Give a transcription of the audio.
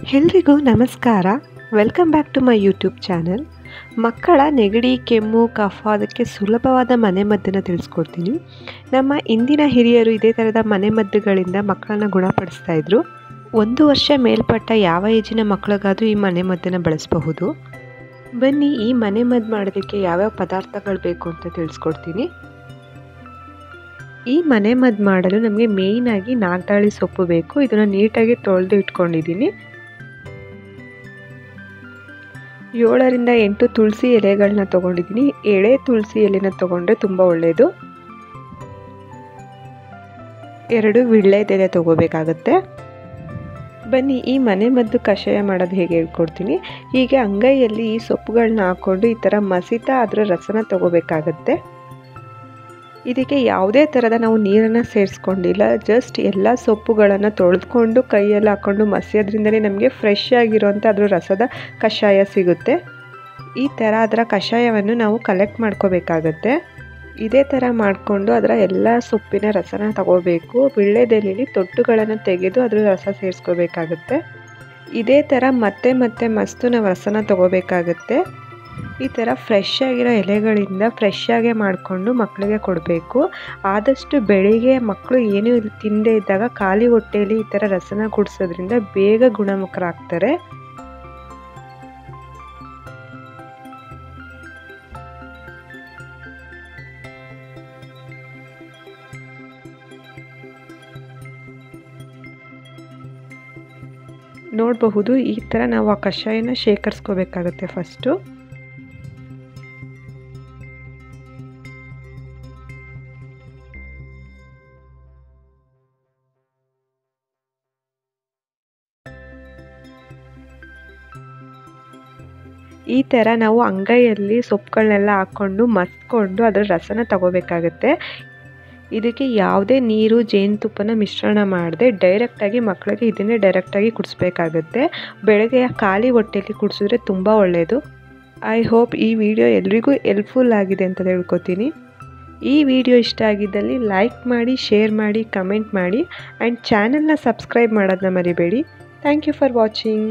ಎಲ್ರಿಗೂ ನಮಸ್ಕಾರ. Welcome back to my YouTube channel. ಮಕ್ಕಳ ನೆಗಡಿ, ಕೆಮ್ಮು, ಕಫ ಅದಕ್ಕೆ ಸುಲಭವಾದ ಮನೆಮದ್ದನ್ನು ತಿಳಿಸ್ಕೊಡ್ತೀನಿ. ನಮ್ಮ ಇಂದಿನ ಹಿರಿಯರು ಇದೇ ಥರದ ಮನೆಮದ್ದುಗಳಿಂದ ಮಕ್ಕಳನ್ನು ಗುಣಪಡಿಸ್ತಾ ಇದ್ರು. 1 ವರ್ಷ ಮೇಲ್ಪಟ್ಟ ಯಾವ ಏಜಿನ ಮಕ್ಕಳಿಗಾದರೂ ಈ ಮನೆಮದ್ದನ್ನು ಬಳಸಬಹುದು. ಬನ್ನಿ ಈ ಮನೆಮದ್ದು ಮಾಡೋದಕ್ಕೆ ಯಾವ್ಯಾವ ಪದಾರ್ಥಗಳು ಬೇಕು ಅಂತ ತಿಳಿಸ್ಕೊಡ್ತೀನಿ. ಈ ಮನೆಮದ್ದು ಮಾಡಲು ನಮಗೆ ಮೇಯ್ನಾಗಿ ನಾಗದಾಳಿ ಸೊಪ್ಪು ಬೇಕು. ಇದನ್ನು ನೀಟಾಗಿ ತೊಳೆದು ಇಟ್ಕೊಂಡಿದ್ದೀನಿ. 7 ರಿಂದ 8 ತುಳಸಿ ಎಲೆಗಳನ್ನ ತೊಗೊಂಡಿದ್ದೀನಿ. ಎಳೆ ತುಳಸಿ ಎಲೆನ ತೊಗೊಂಡ್ರೆ ತುಂಬ ಒಳ್ಳೆಯದು. 2 ವೀಳ್ಯದೆಲೆ ತೊಗೋಬೇಕಾಗತ್ತೆ. ಬನ್ನಿ ಈ ಮನೆಮದ್ದು ಕಷಾಯ ಮಾಡೋದು ಹೇಗೆ ಹೇಳ್ಕೊಡ್ತೀನಿ. ಹೀಗೆ ಅಂಗೈಯಲ್ಲಿ ಈ ಸೊಪ್ಪುಗಳನ್ನ ಹಾಕ್ಕೊಂಡು ಈ ಥರ ಮಸಿತಾ ಅದರ ರಸನ ತೊಗೋಬೇಕಾಗತ್ತೆ. ಇದಕ್ಕೆ ಯಾವುದೇ ಥರದ ನಾವು ನೀರನ್ನು ಸೇರಿಸ್ಕೊಂಡಿಲ್ಲ. ಜಸ್ಟ್ ಎಲ್ಲ ಸೊಪ್ಪುಗಳನ್ನು ತೊಳೆದುಕೊಂಡು ಕೈಯಲ್ಲಿ ಹಾಕ್ಕೊಂಡು ಮಸಿಯೋದ್ರಿಂದಲೇ ನಮಗೆ ಫ್ರೆಶ್ ಆಗಿರೋಂಥ ಅದರ ರಸದ ಕಷಾಯ ಸಿಗುತ್ತೆ. ಈ ಥರ ಅದರ ಕಷಾಯವನ್ನು ನಾವು ಕಲೆಕ್ಟ್ ಮಾಡ್ಕೋಬೇಕಾಗತ್ತೆ. ಇದೇ ಥರ ಮಾಡಿಕೊಂಡು ಅದರ ಎಲ್ಲ ಸೊಪ್ಪಿನ ರಸನ ತಗೋಬೇಕು. ವೀಳ್ಯದೆಲೆಯಲ್ಲಿ ತೊಟ್ಟುಗಳನ್ನು ತೆಗೆದು ಅದರ ರಸ ಸೇರಿಸ್ಕೋಬೇಕಾಗತ್ತೆ. ಇದೇ ಥರ ಮತ್ತೆ ಮಸ್ತು ನಾವು ರಸನ ತಗೋಬೇಕಾಗತ್ತೆ. ಈ ಥರ ಫ್ರೆಶ್ ಆಗಿರೋ ಎಲೆಗಳಿಂದ ಫ್ರೆಶ್ಶಾಗೆ ಮಾಡಿಕೊಂಡು ಮಕ್ಕಳಿಗೆ ಕೊಡಬೇಕು. ಆದಷ್ಟು ಬೆಳಿಗ್ಗೆ ಮಕ್ಕಳು ಏನೂ ತಿನ್ನದೇ ಇದ್ದಾಗ ಖಾಲಿ ಹೊಟ್ಟೆಯಲ್ಲಿ ಈ ಥರ ರಸನ ಕುಡಿಸೋದ್ರಿಂದ ಬೇಗ ಗುಣಮುಖರಾಗ್ತಾರೆ. ನೋಡಬಹುದು ಈ ಥರ ನಾವು ಆ ಕಷಾಯನ ಶೇಖರಿಸ್ಕೋಬೇಕಾಗತ್ತೆ ಫಸ್ಟು. ಈ ಥರ ನಾವು ಅಂಗೈಯಲ್ಲಿ ಸೊಪ್ಪುಗಳನ್ನೆಲ್ಲ ಹಾಕ್ಕೊಂಡು ಮಸ್ಕೊಂಡು ಅದರ ರಸನ ತಗೋಬೇಕಾಗತ್ತೆ. ಇದಕ್ಕೆ ಯಾವುದೇ ನೀರು ಜೇನುತುಪ್ಪನ ಮಿಶ್ರಣ ಮಾಡದೆ ಡೈರೆಕ್ಟಾಗಿ ಮಕ್ಕಳಿಗೆ ಇದನ್ನೇ ಡೈರೆಕ್ಟಾಗಿ ಕುಡಿಸ್ಬೇಕಾಗತ್ತೆ. ಬೆಳಗ್ಗೆ ಖಾಲಿ ಹೊಟ್ಟೆಯಲ್ಲಿ ಕುಡಿಸಿದ್ರೆ ತುಂಬ ಒಳ್ಳೆಯದು. ಐ ಹೋಪ್ ಈ ವಿಡಿಯೋ ಎಲ್ರಿಗೂ ಹೆಲ್ಪ್ಫುಲ್ ಆಗಿದೆ ಅಂತ ಹೇಳ್ಕೊತೀನಿ. ಈ ವಿಡಿಯೋ ಇಷ್ಟ ಆಗಿದ್ದಲ್ಲಿ ಲೈಕ್ ಮಾಡಿ, ಶೇರ್ ಮಾಡಿ, ಕಮೆಂಟ್ ಮಾಡಿ ಆ್ಯಂಡ್ ಚಾನಲ್ನ ಸಬ್ಸ್ಕ್ರೈಬ್ ಮಾಡೋದನ್ನ ಮರಿಬೇಡಿ. Thank you for watching.